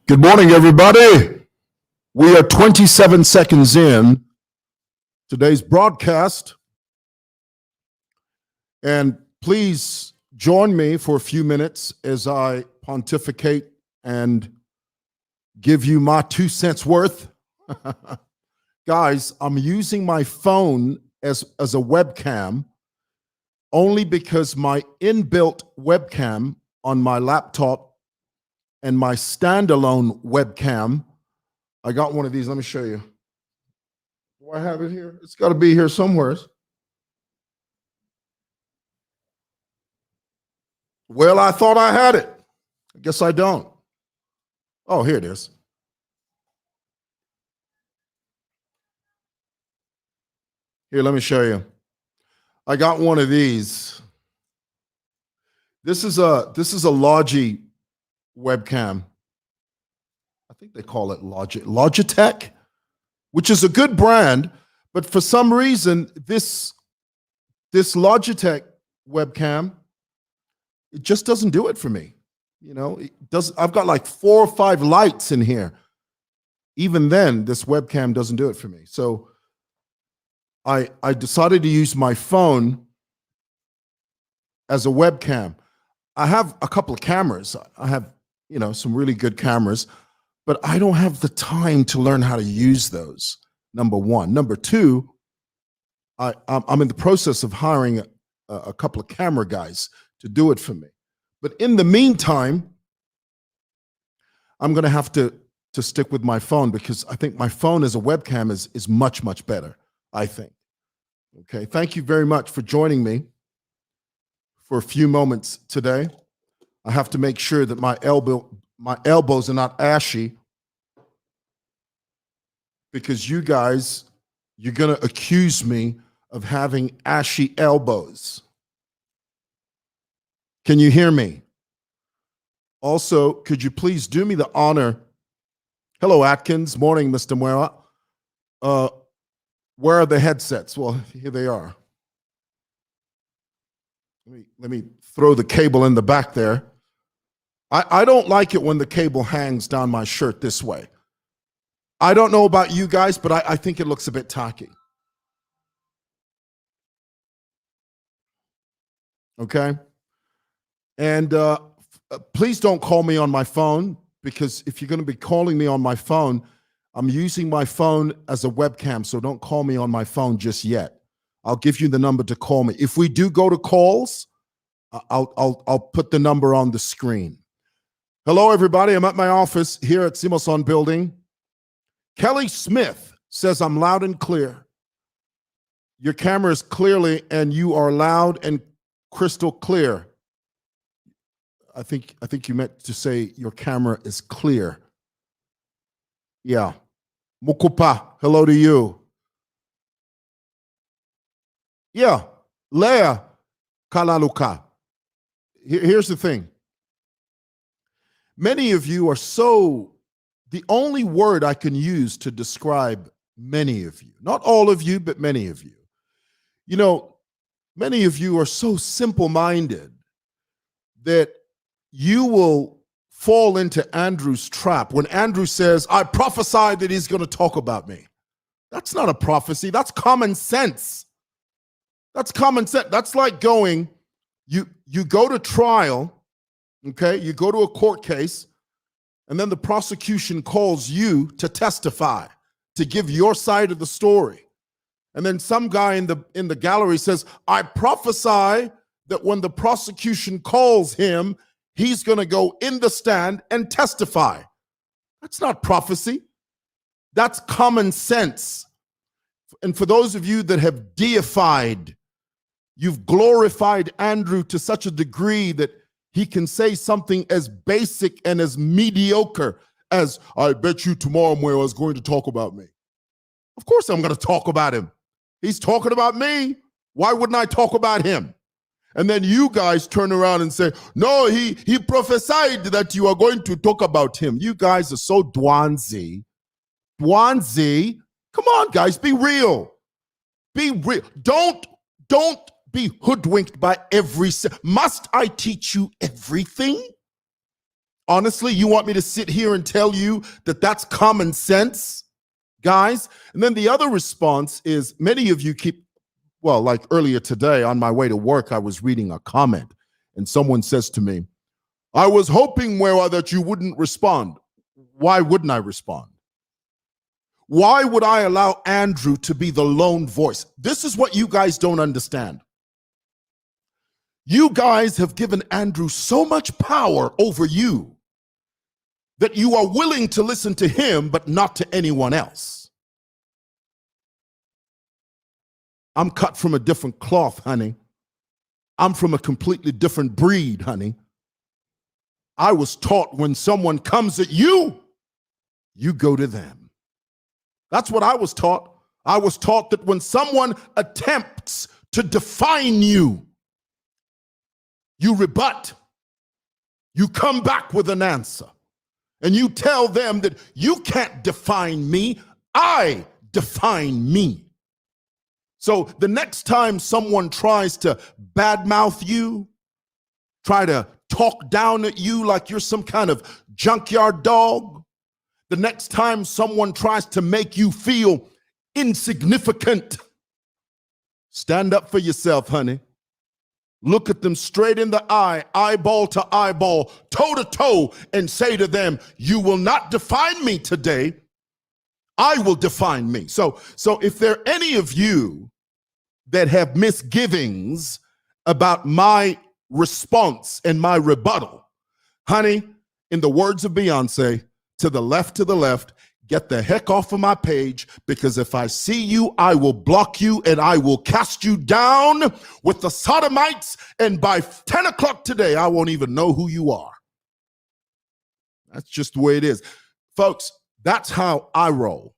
Good morning, everybody. We are 27 seconds in today's broadcast. And please join me for a few minutes as I pontificate and give you my 2 cents worth. Guys, I'm using my phone as a webcam only because my inbuilt webcam on my laptop and my standalone webcam, I got one of these. Let me show you. Do I have it here? It's got to be here somewhere. Well, I thought I had it. I guess I don't. Oh, here it is. Here, let me show you. I got one of these. This is a Logi webcam. I think they call it Logitech, which is a good brand, but for some reason this Logitech webcam, it just doesn't do it for me. You know, I've got like 4 or 5 lights in here. Even then, this webcam doesn't do it for me. So I decided to use my phone as a webcam. I have a couple of cameras. I have, some really good cameras, but I don't have the time to learn how to use those, number one. Number two, I'm in the process of hiring a couple of camera guys to do it for me. But in the meantime, I'm going to have to stick with my phone because I think my phone as a webcam is much, much better, I think. Okay, thank you very much for joining me for a few moments today. I have to make sure that my elbows are not ashy because you guys, you're going to accuse me of having ashy elbows. Can you hear me? Also, could you please do me the honor? Hello, Atkins. Morning, Mr. Muera. Where are the headsets? Well, here they are. Let me throw the cable in the back there. I don't like it when the cable hangs down my shirt this way. I don't know about you guys, but I think it looks a bit tacky. Okay? And please don't call me on my phone, because if you're going to be calling me on my phone, I'm using my phone as a webcam, so don't call me on my phone just yet. I'll give you the number to call me. If we do go to calls, I'll put the number on the screen. Hello, everybody. I'm at my office here at Simoson Building. Kelly Smith says I'm loud and clear. Your camera is clearly, and you are loud and crystal clear. I think you meant to say your camera is clear. Yeah. Mukupa, hello to you. Yeah. Leah Kalaluka. Here's the thing. Many of you are the only word I can use to describe many of you, not all of you, but many of you. Many of you are so simple-minded that you will fall into Andrew's trap. When Andrew says, I prophesy that he's going to talk about me. That's not a prophecy. That's common sense. That's common sense. That's like going, you go to trial, okay? You go to a court case, and then the prosecution calls you to testify, to give your side of the story. And then some guy in the gallery says, I prophesy that when the prosecution calls him, he's going to go in the stand and testify. That's not prophecy. That's common sense. And for those of you that have deified, you've glorified Andrew to such a degree that he can say something as basic and as mediocre as, I bet you tomorrow Muera is going to talk about me. Of course I'm going to talk about him. He's talking about me. Why wouldn't I talk about him? And then you guys turn around and say, no, he prophesied that you are going to talk about him. You guys are so dwanzy. Dwanzy. Come on, guys, be real. Be real. Don't be hoodwinked by must I teach you everything? Honestly, you want me to sit here and tell you that that's common sense, guys? And then the other response is many of you well, like earlier today on my way to work, I was reading a comment and someone says to me, I was hoping, Mwewa, that you wouldn't respond. Why wouldn't I respond? Why would I allow Andrew to be the lone voice? This is what you guys don't understand. You guys have given Andrew so much power over you that you are willing to listen to him, but not to anyone else. I'm cut from a different cloth, honey. I'm from a completely different breed, honey. I was taught when someone comes at you, you go to them. That's what I was taught. I was taught that when someone attempts to define you, you rebut. You come back with an answer. And you tell them that you can't define me, I define me. So the next time someone tries to badmouth you, try to talk down at you like you're some kind of junkyard dog, the next time someone tries to make you feel insignificant, stand up for yourself, honey. Look at them straight in the eye, eyeball to eyeball, toe to toe, and say to them, you will not define me today. I will define me. So if there are any of you that have misgivings about my response and my rebuttal, honey, in the words of Beyonce, to the left, get the heck off of my page, because if I see you, I will block you and I will cast you down with the sodomites, and by 10 o'clock today, I won't even know who you are. That's just the way it is. Folks, that's how I roll.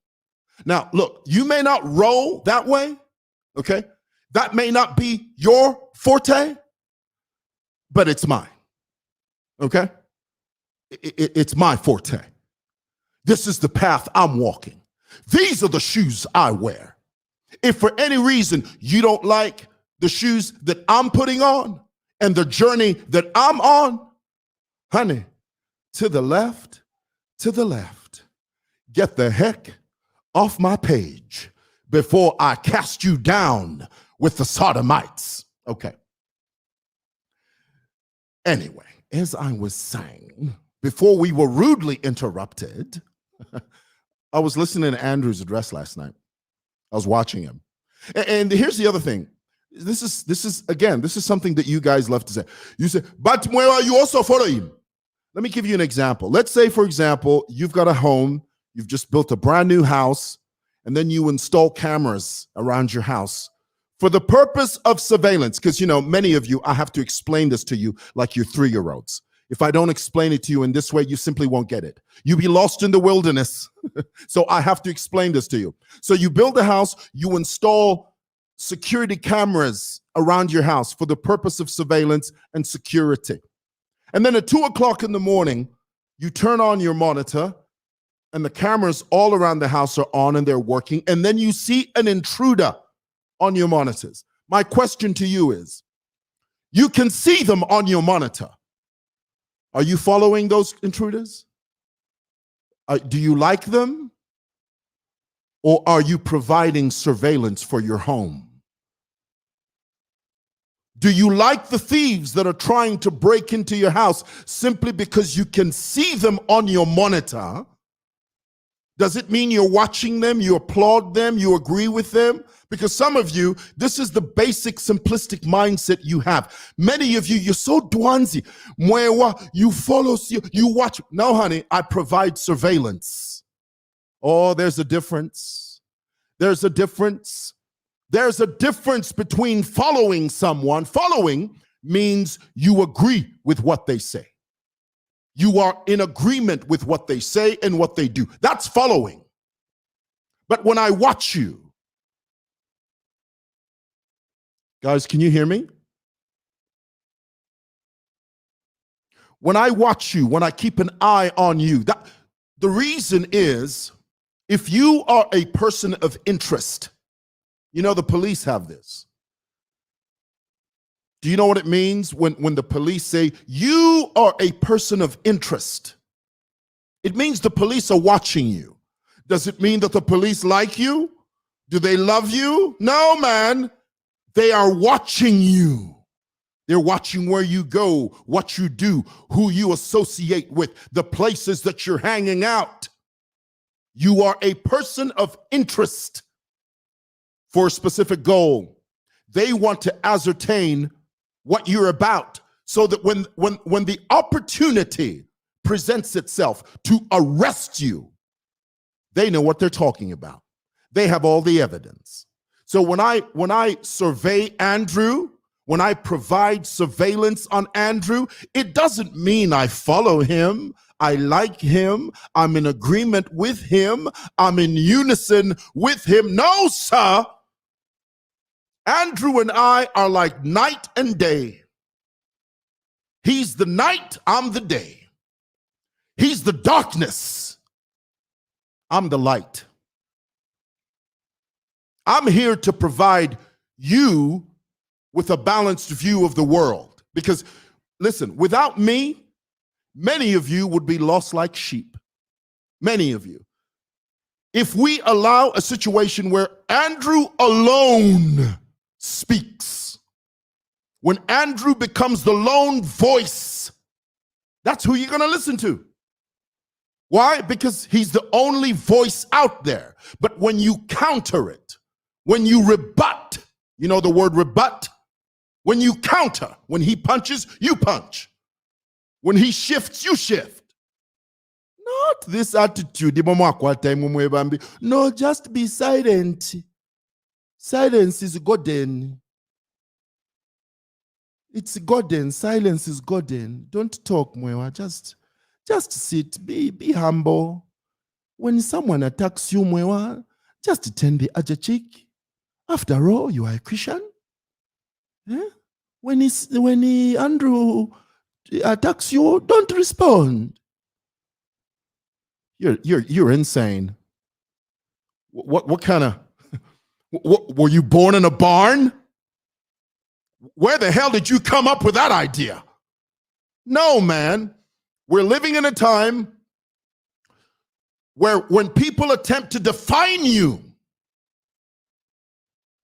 Now, look, you may not roll that way, okay? That may not be your forte, but it's mine, okay? It's my forte. This is the path I'm walking. These are the shoes I wear. If for any reason you don't like the shoes that I'm putting on and the journey that I'm on, honey, to the left, get the heck off my page before I cast you down with the sodomites. Okay. Anyway, as I was saying, before we were rudely interrupted, I was listening to Andrew's address last night. I was watching him. And here's the other thing. This is something that you guys love to say. You say, but Mwewa, you also follow him. Let me give you an example. Let's say, for example, you've got a home, you've just built a brand new house, and then you install cameras around your house for the purpose of surveillance. Because, you know, many of you, I have to explain this to you like you're 3-year-olds. If I don't explain it to you in this way, you simply won't get it. You'll be lost in the wilderness. So I have to explain this to you. So you build a house, you install security cameras around your house for the purpose of surveillance and security. And then at 2 o'clock in the morning, you turn on your monitor and the cameras all around the house are on and they're working. And then you see an intruder on your monitors. My question to you is, you can see them on your monitor. Are you following those intruders? Do you like them? Or are you providing surveillance for your home? Do you like the thieves that are trying to break into your house simply because you can see them on your monitor? Does it mean you're watching them, you applaud them, you agree with them? Because some of you, this is the basic simplistic mindset you have. Many of you, you're so dwanzi. Mwewa, you follow, you watch. No, honey, I provide surveillance. Oh, there's a difference. There's a difference. There's a difference between following someone. Following means you agree with what they say. You are in agreement with what they say and what they do. That's following. But when I watch you, guys, can you hear me? When I watch you, when I keep an eye on you, the reason is, if you are a person of interest, you know, the police have this. Do you know what it means when the police say, you are a person of interest? It means the police are watching you. Does it mean that the police like you? Do they love you? No, man. They are watching you. They're watching where you go, what you do, who you associate with, the places that you're hanging out. You are a person of interest for a specific goal. They want to ascertain what you're about so that when the opportunity presents itself to arrest you, they know what they're talking about. They have all the evidence. So when I survey Andrew, when I provide surveillance on Andrew, it doesn't mean I follow him, I like him, I'm in agreement with him, I'm in unison with him. No, sir. Andrew and I are like night and day. He's the night, I'm the day. He's the darkness, I'm the light. I'm here to provide you with a balanced view of the world. Because, listen, without me, many of you would be lost like sheep. Many of you. If we allow a situation where Andrew alone speaks, when Andrew becomes the lone voice, that's who you're going to listen to. Why? Because he's the only voice out there. But when you counter it, when you rebut, you know the word rebut? When you counter, when he punches, you punch. When he shifts, you shift. Not this attitude. No, just be silent. Silence is golden. It's golden. Silence is golden. Don't talk, Mwewa. Just sit. Be humble. When someone attacks you, Mwewa, just turn the other cheek. After all, you are a Christian. Yeah? When Andrew attacks you, don't respond. You're insane. What kind of were you born in a barn? Where the hell did you come up with that idea? No, man. We're living in a time where when people attempt to define you,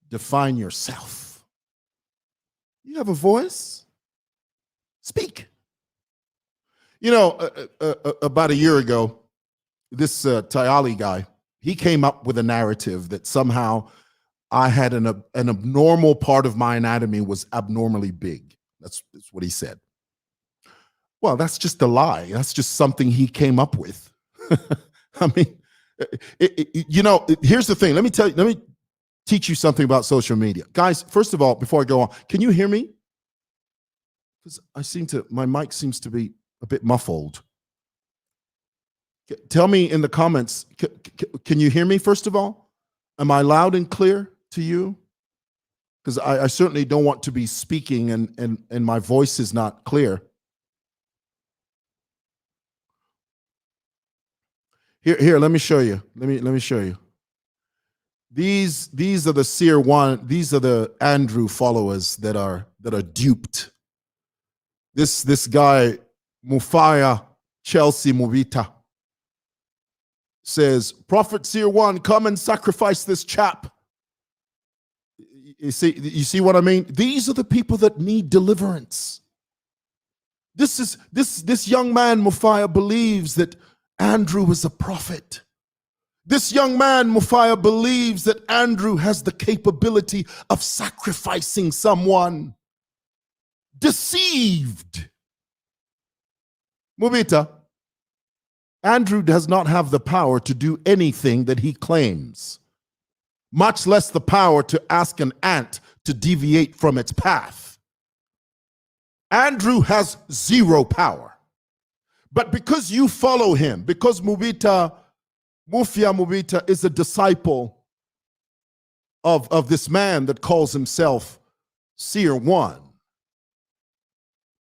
define yourself. You have a voice? Speak. You know, about a year ago, this Tayali guy, he came up with a narrative that somehow I had an abnormal part of my anatomy was abnormally big. That's what he said. Well, that's just a lie. That's just something he came up with. I mean, you know, here's the thing. Let me teach you something about social media. Guys, first of all, before I go on, can you hear me? Because my mic seems to be a bit muffled. Tell me in the comments, can you hear me first of all? Am I loud and clear to you? Because I certainly don't want to be speaking and my voice is not clear. Here, let me show you. Let me show you. These are the Seer One. These are the Andrew followers that are duped. This guy Mufaya Chelsea Mubita says, Prophet Seer One, come and sacrifice this chap. You see what I mean? These are the people that need deliverance. This young man Mufaya believes that Andrew is a prophet. This young man, Mufaya, believes that Andrew has the capability of sacrificing someone. Deceived. Mubita, Andrew does not have the power to do anything that he claims, much less the power to ask an ant to deviate from its path. Andrew has zero power. But because you follow him, because Mufia Mubita is a disciple of this man that calls himself Seer One,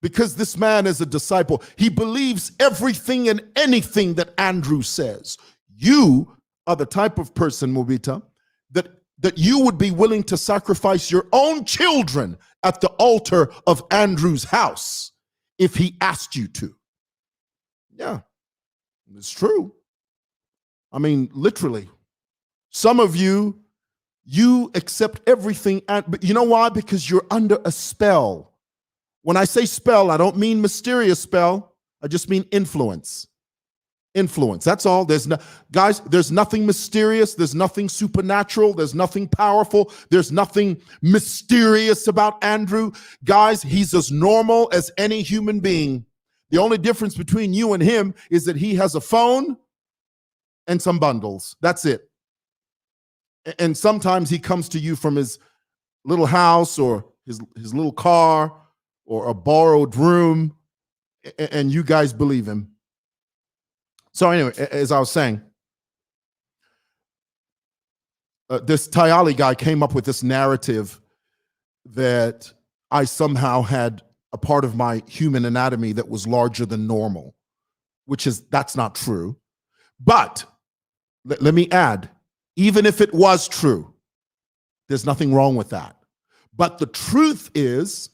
because this man is a disciple, he believes everything and anything that Andrew says. You are the type of person, Mubita, that that you would be willing to sacrifice your own children at the altar of Andrew's house if he asked you to. Yeah, it's true. I mean, literally. Some of you accept everything. But you know why? Because you're under a spell. When I say spell, I don't mean mysterious spell. I just mean influence. Influence. That's all. Guys, there's nothing mysterious. There's nothing supernatural. There's nothing powerful. There's nothing mysterious about Andrew. Guys, he's as normal as any human being. The only difference between you and him is that he has a phone and some bundles. That's it. And sometimes he comes to you from his little house or his little car or a borrowed room, and you guys believe him. So anyway, as I was saying, this Tayali guy came up with this narrative that I somehow had a part of my human anatomy that was larger than normal, that's not true. But let me add, even if it was true, there's nothing wrong with that. But the truth is,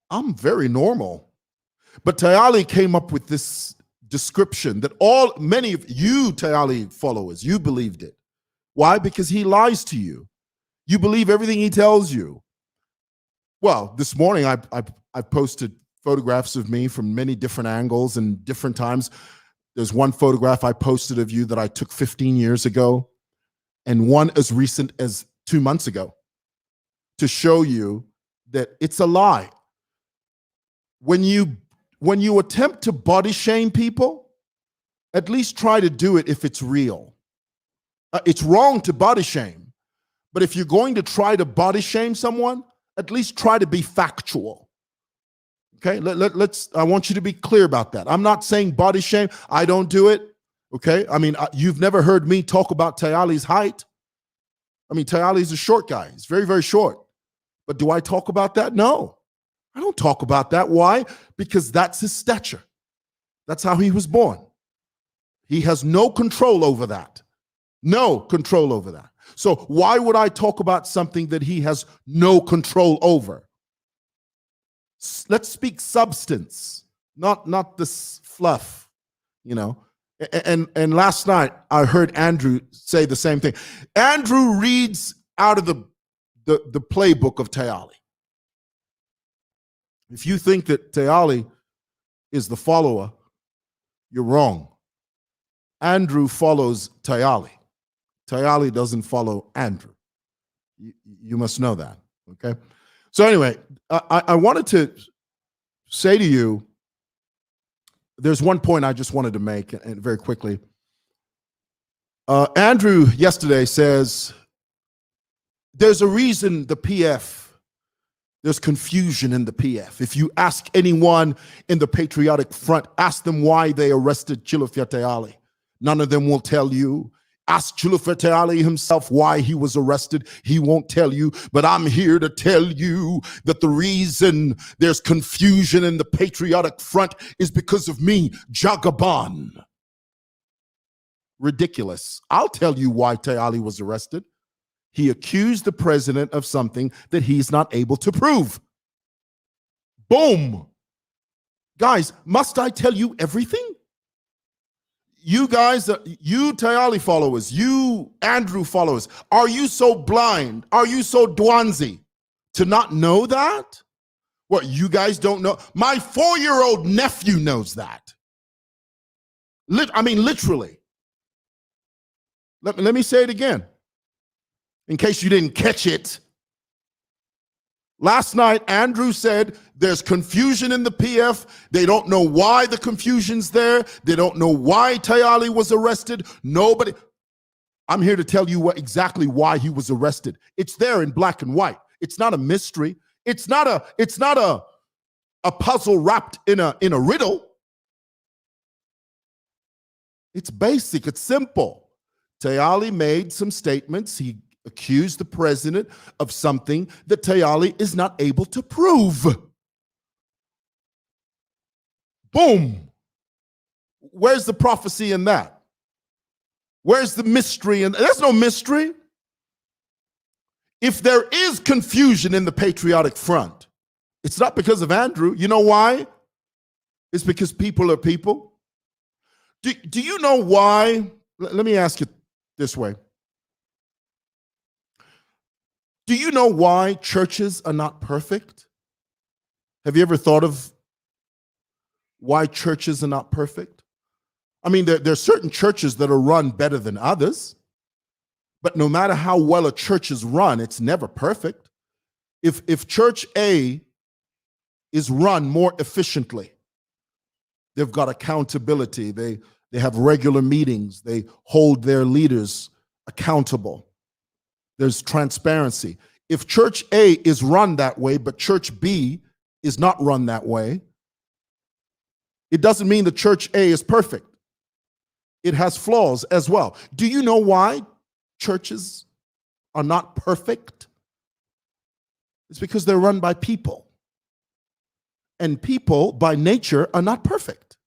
I'm very normal. But Tayali came up with this description that many of you Tayali followers, you believed it. Why? Because he lies to you. You believe everything he tells you. Well, this morning I posted photographs of me from many different angles and different times. There's one photograph I posted of you that I took 15 years ago, and one as recent as 2 months ago, to show you that it's a lie. When you attempt to body shame people, at least try to do it if it's real. It's wrong to body shame, but if you're going to try to body shame someone, at least try to be factual. Okay, I want you to be clear about that. I'm not saying body shame. I don't do it. Okay, I mean, you've never heard me talk about Tayali's height. I mean, Tayali's a short guy. He's very, very short. But do I talk about that? No, I don't talk about that. Why? Because that's his stature. That's how he was born. He has no control over that. No control over that. So why would I talk about something that he has no control over? Let's speak substance, not this fluff, you know. And last night I heard Andrew say the same thing. Andrew reads out of the playbook of Tayali. If you think that Tayali is the follower, you're wrong. Andrew follows Tayali. Tayali doesn't follow Andrew. You must know that, okay? So anyway, I wanted to say to you, there's one point I just wanted to make, and very quickly. Andrew yesterday says, there's a reason the PF, there's confusion in the PF. If you ask anyone in the Patriotic Front, ask them why they arrested Chilufya Tayali. None of them will tell you. Ask Chilufya Tayali himself why he was arrested. He won't tell you. But I'm here to tell you that the reason there's confusion in the Patriotic Front is because of me, Jagaban. Ridiculous. I'll tell you why Tayali was arrested. He accused the president of something that he's not able to prove. Boom. Guys, must I tell you everything? You guys, you Tayali followers, you Andrew followers, are you so blind? Are you so dwanzi to not know that? What, you guys don't know? My 4-year-old nephew knows that. I mean, literally. Let me say it again, in case you didn't catch it. Last night, Andrew said there's confusion in the PF. They don't know why the confusion's there. They don't know why Tayali was arrested. Nobody. I'm here to tell you exactly why he was arrested. It's there in black and white. It's not a mystery. It's not a puzzle wrapped in a riddle. It's basic. It's simple. Tayali made some statements. He accused the president of something that Tayali is not able to prove. Boom. Where's the prophecy in that? Where's the mystery? And there's no mystery. if there is confusion in the Patriotic Front, it's not because of Andrew. You know why? It's because people are people. Do you know why? Let me ask you this way. Do you know why churches are not perfect? Have you ever thought of why churches are not perfect? I mean, there are certain churches that are run better than others, but no matter how well a church is run, it's never perfect. If church A is run more efficiently, they've got accountability, they have regular meetings, they hold their leaders accountable, there's transparency. If church A is run that way, but church B is not run that way, it doesn't mean the church A is perfect. It has flaws as well. Do you know why churches are not perfect? It's because they're run by people. And people, by nature, are not perfect.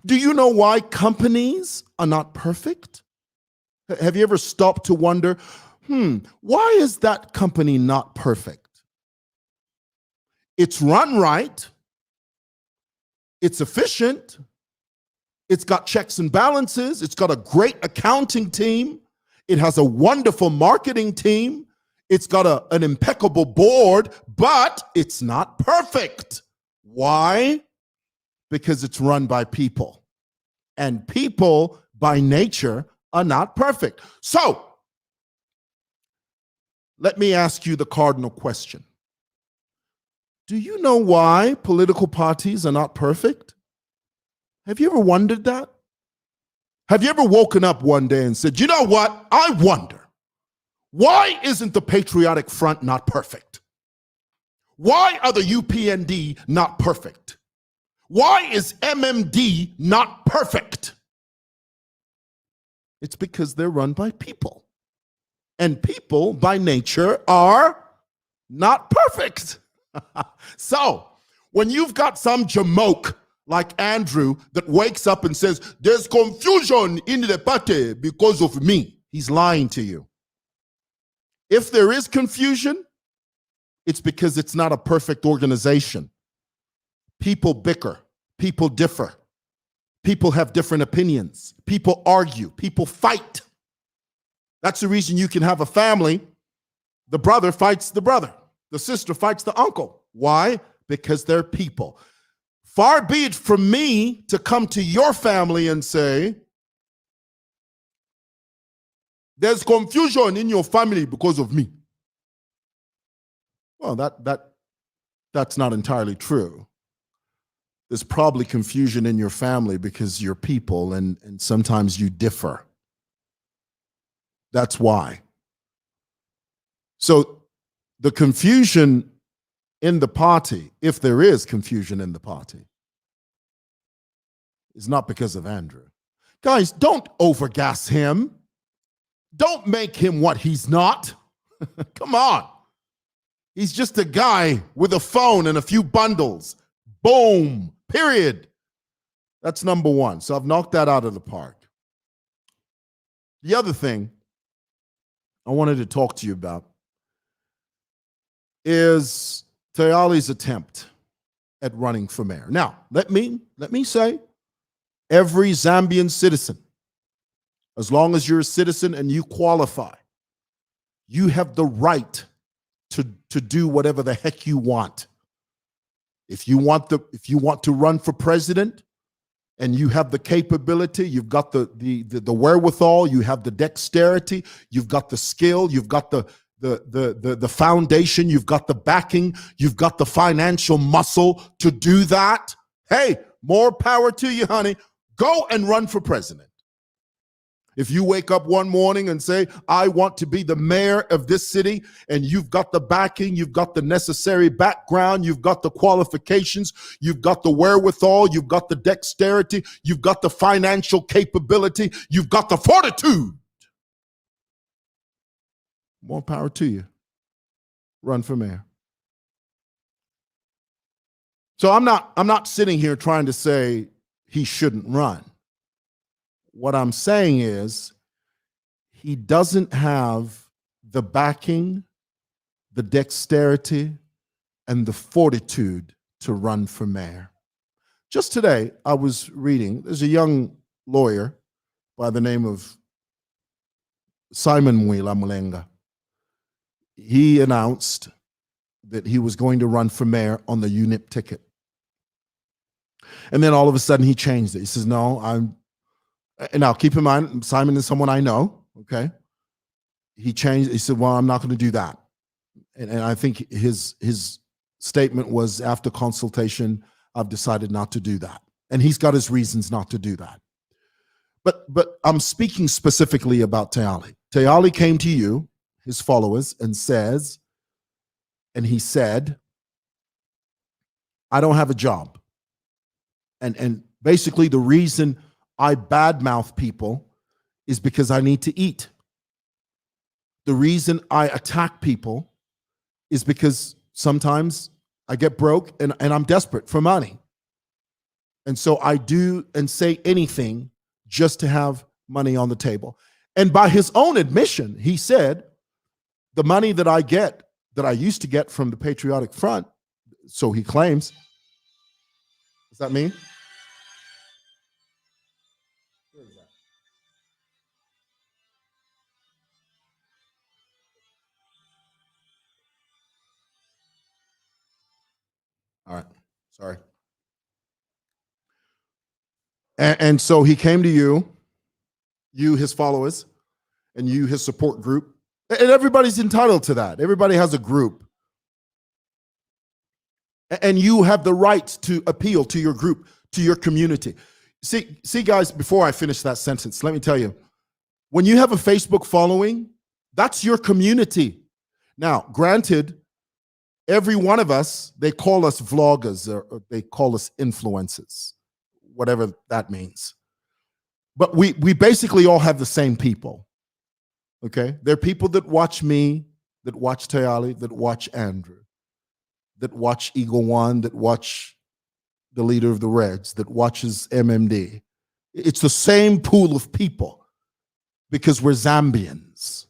Do you know why companies are not perfect? Have you ever stopped to wonder, why is that company not perfect? It's run right. It's efficient. It's got checks and balances. It's got a great accounting team. It has a wonderful marketing team. It's got an impeccable board, but it's not perfect. Why? Because it's run by people. And people, by nature, are not perfect. So, let me ask you the cardinal question. Do you know why political parties are not perfect? Have you ever wondered that? Have you ever woken up one day and said, you know what? I wonder, why isn't the Patriotic Front not perfect? Why are the UPND not perfect? Why is MMD not perfect? It's because they're run by people. And people, by nature, are not perfect. So, when you've got some jamoke like Andrew that wakes up and says, there's confusion in the party because of me, he's lying to you. If there is confusion, it's because it's not a perfect organization. People bicker, people differ, people have different opinions, people argue, people fight. That's the reason you can have a family. The brother fights the brother. The sister fights the uncle. Why? Because they're people. Far be it from me to come to your family and say, there's confusion in your family because of me. Well, that's not entirely true. There's probably confusion in your family because you're people and sometimes you differ. That's why. So the confusion in the party, if there is confusion in the party, is not because of Andrew. Guys, don't overgas him. Don't make him what he's not. Come on. He's just a guy with a phone and a few bundles. Boom. Period. That's number one. So I've knocked that out of the park. The other thing I wanted to talk to you about is Tayali's attempt at running for mayor. Now, let me say, every Zambian citizen, as long as you're a citizen and you qualify, you have the right to do whatever the heck you want. If you want to run for president and you have the capability, you've got the wherewithal, you have the dexterity, you've got the skill, you've got the foundation, you've got the backing, you've got the financial muscle to do that. Hey, more power to you, honey. Go and run for president. If you wake up one morning and say, I want to be the mayor of this city, and you've got the backing, you've got the necessary background, you've got the qualifications, you've got the wherewithal, you've got the dexterity, you've got the financial capability, you've got the fortitude. More power to you. Run for mayor. So I'm not sitting here trying to say he shouldn't run. What I'm saying is he doesn't have the backing, the dexterity, and the fortitude to run for mayor. Just today, I was reading, there's a young lawyer by the name of Simon Mwila Mulenga. He announced that he was going to run for mayor on the UNIP ticket. And then all of a sudden he changed it. He says, no, and now keep in mind, Simon is someone I know, okay? He changed, he said, well, I'm not going to do that. And I think his statement was, after consultation, I've decided not to do that. And he's got his reasons not to do that. But I'm speaking specifically about Tayali. Tayali came to you, his followers, and he said, I don't have a job. And basically the reason I badmouth people is because I need to eat. The reason I attack people is because sometimes I get broke and I'm desperate for money. And so I do and say anything just to have money on the table. And by his own admission, he said, the money that I get, that I used to get from the Patriotic Front, so he claims, does that mean? Where is that? All right, sorry. And so he came to you, his followers, and you, his support group. And everybody's entitled to that. Everybody has a group. And you have the right to appeal to your group, to your community. See, guys, before I finish that sentence, let me tell you, when you have a Facebook following, that's your community. Now, granted, every one of us, they call us vloggers or they call us influencers, whatever that means. But we basically all have the same people, okay? There are people that watch me, that watch Tayali, that watch Andrew, that watch Eagle One, that watch the leader of the Reds, that watches MMD. It's the same pool of people because we're Zambians.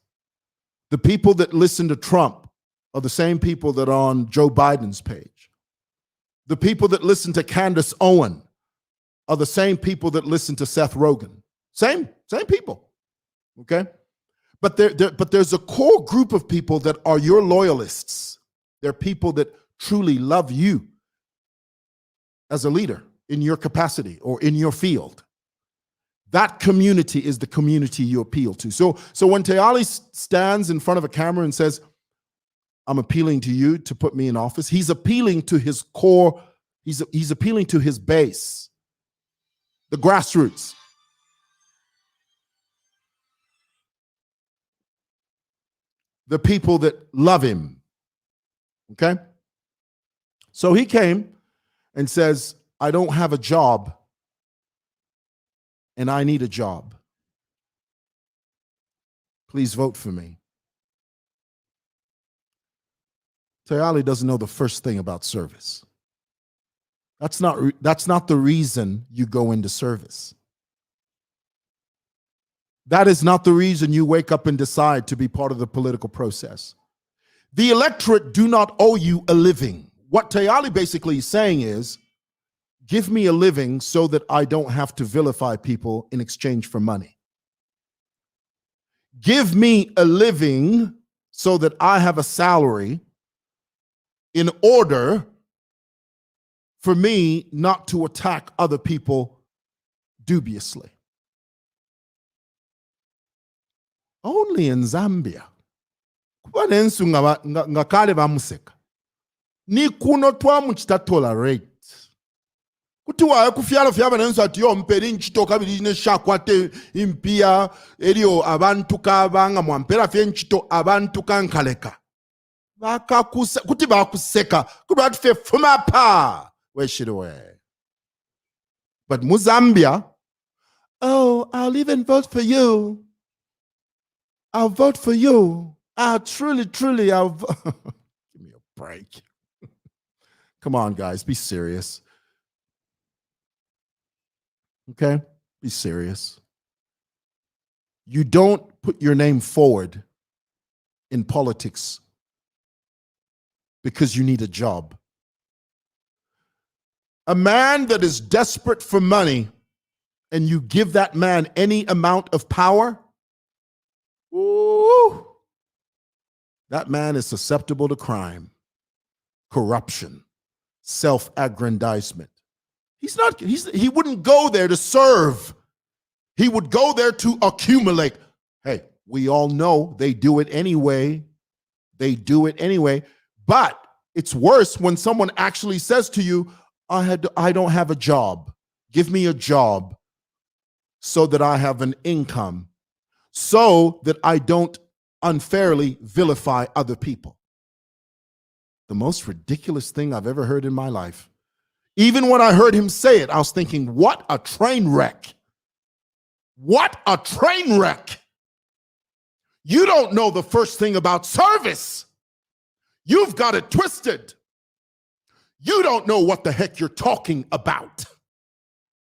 The people that listen to Trump are the same people that are on Joe Biden's page. The people that listen to Candace Owen are the same people that listen to Seth Rogen. Same people, okay? But there's a core group of people that are your loyalists. They're people that truly love you as a leader in your capacity or in your field. That community is the community you appeal to. So when Tayali stands in front of a camera and says, I'm appealing to you to put me in office, he's appealing to his core, he's appealing to his base, the grassroots. The people that love him, okay? So he came and says, I don't have a job and I need a job. Please vote for me. Tayali doesn't know the first thing about service. That's not the reason you go into service. That is not the reason you wake up and decide to be part of the political process. The electorate do not owe you a living. What Tayali basically is saying is, give me a living so that I don't have to vilify people in exchange for money. Give me a living so that I have a salary in order for me not to attack other people dubiously. Only in Zambia. Kuba nensu ngakale bamuseka. Ni kuno twamuchita tolerate. Kuti wae kufyala fyaba nensu ati yo mperi nchito kabili ne shakwate impia elio abantu kabanga mwampera fye nchito abantu kankaleka. Kuti bakuseka. Kuba atufe fuma pa. Weshirowe. But Muzambia, oh, I'll even vote for you. I'll vote for you. Truly, I'll give me a break. Come on, guys, be serious. Okay? Be serious. You don't put your name forward in politics because you need a job. A man that is desperate for money and you give that man any amount of power, ooh, that man is susceptible to crime, corruption, self-aggrandizement. He wouldn't go there to serve. He would go there to accumulate. Hey, we all know they do it anyway. They do it anyway. But it's worse when someone actually says to you, I don't have a job. Give me a job so that I have an income, so that I don't unfairly vilify other people. The most ridiculous thing I've ever heard in my life. Even when I heard him say it, I was thinking, what a train wreck. What a train wreck. You don't know the first thing about service. You've got it twisted. You don't know what the heck you're talking about.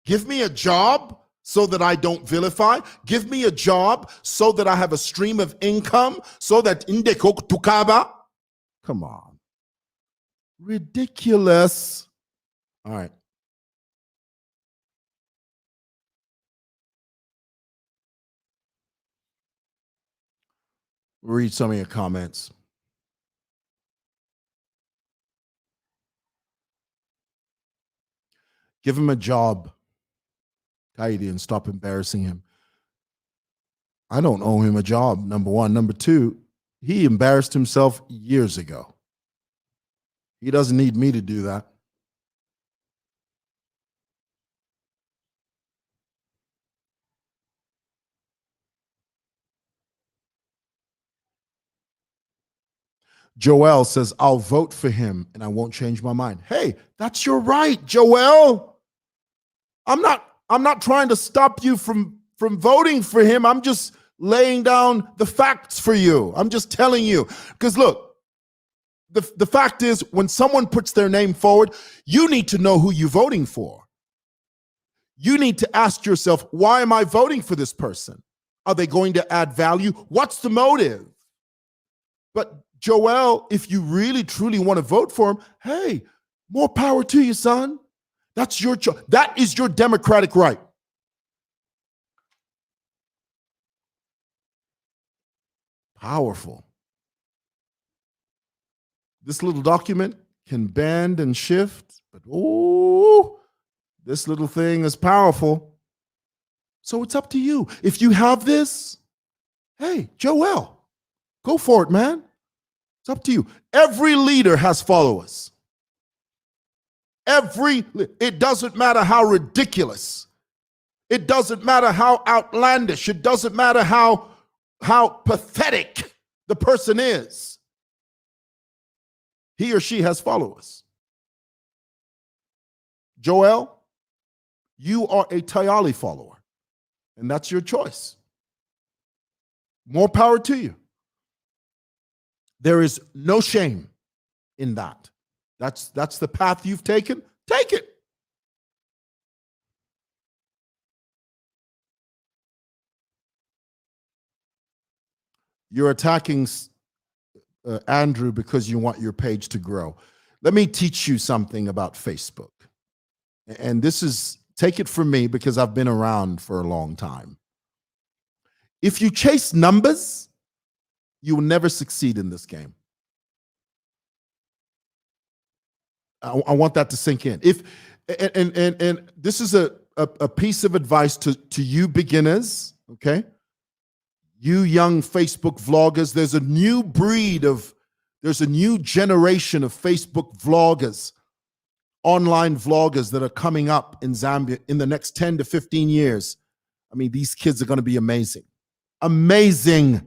Give me a job so that I don't vilify. Give me a job so that I have a stream of income, so that indeko tukaba. Come on. Ridiculous. All right. Read some of your comments. Give him a job, Kaidi, and stop embarrassing him. I don't owe him a job, number one. Number two, he embarrassed himself years ago. He doesn't need me to do that. Joel says, I'll vote for him and I won't change my mind. Hey, that's your right, Joel. I'm not trying to stop you from voting for him. I'm just laying down the facts for you. I'm just telling you. Because look, the fact is, when someone puts their name forward, you need to know who you're voting for. You need to ask yourself, why am I voting for this person? Are they going to add value? What's the motive? But Joel, if you really, truly want to vote for him, hey, more power to you, son. That's your choice. That is your democratic right. Powerful. This little document can bend and shift, but oh, this little thing is powerful. So it's up to you. If you have this, hey, Joel, go for it, man. It's up to you. Every leader has followers. It doesn't matter how ridiculous. It doesn't matter how outlandish. It doesn't matter how pathetic the person is. He or she has followers. Joel, you are a Tayali follower, and that's your choice. More power to you. There is no shame in that. That's the path you've taken. Take it. You're attacking Andrew because you want your page to grow. Let me teach you something about Facebook. And this is, take it from me because I've been around for a long time. If you chase numbers, you will never succeed in this game. I want that to sink in. And this is a piece of advice to you beginners, okay? You young Facebook vloggers, there's a new generation of Facebook vloggers, online vloggers that are coming up in Zambia in the next 10 to 15 years. I mean, these kids are going to be amazing. Amazing.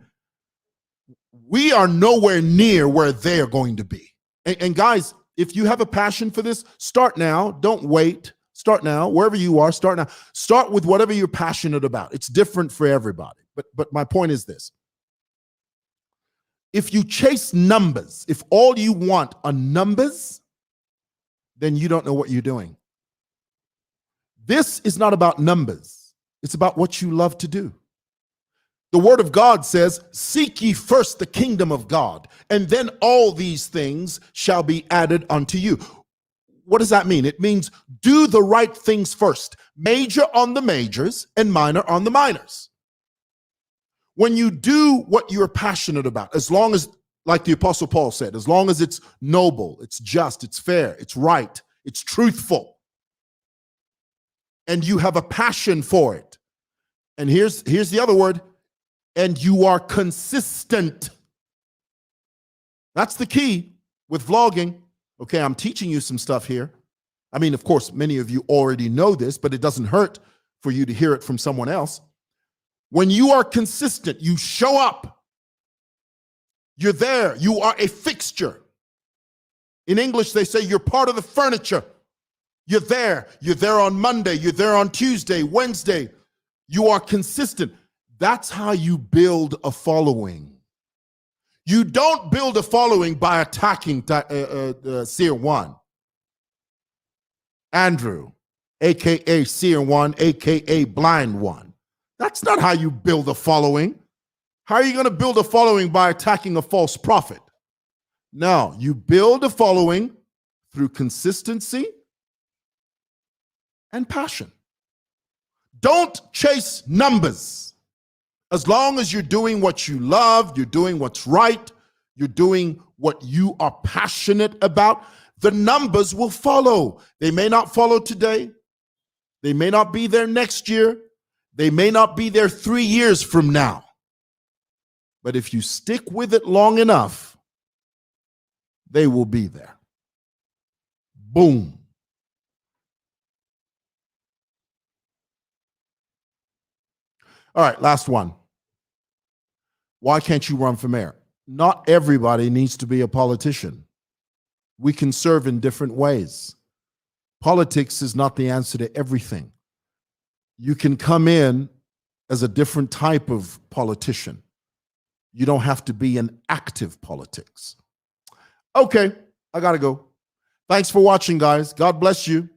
We are nowhere near where they're going to be. And guys, if you have a passion for this, start now. Don't wait. Start now. Wherever you are, start now. Start with whatever you're passionate about. It's different for everybody. But my point is this. If you chase numbers, if all you want are numbers, then you don't know what you're doing. This is not about numbers. It's about what you love to do. The word of God says, seek ye first the kingdom of God, and then all these things shall be added unto you. What does that mean? It means do the right things first. Major on the majors and minor on the minors. When you do what you're passionate about, as long as, like the Apostle Paul said, as long as it's noble, it's just, it's fair, it's right, it's truthful, and you have a passion for it. And here's the other word, and you are consistent. That's the key with vlogging. Okay, I'm teaching you some stuff here. I mean, of course, many of you already know this, but it doesn't hurt for you to hear it from someone else. When you are consistent, you show up. You're there. You are a fixture. In English, they say you're part of the furniture. You're there. You're there on Monday. You're there on Tuesday, Wednesday. You are consistent. That's how you build a following. You don't build a following by attacking Seer 1. Andrew, a.k.a. Seer 1, a.k.a. Blind 1. That's not how you build a following. How are you going to build a following by attacking a false prophet? No, you build a following through consistency and passion. Don't chase numbers. As long as you're doing what you love, you're doing what's right, you're doing what you are passionate about, the numbers will follow. They may not follow today. They may not be there next year. They may not be there 3 years from now. But if you stick with it long enough, they will be there. Boom. All right, last one. Why can't you run for mayor? Not everybody needs to be a politician. We can serve in different ways. Politics is not the answer to everything. You can come in as a different type of politician. You don't have to be in active politics. Okay, I gotta go. Thanks for watching, guys. God bless you.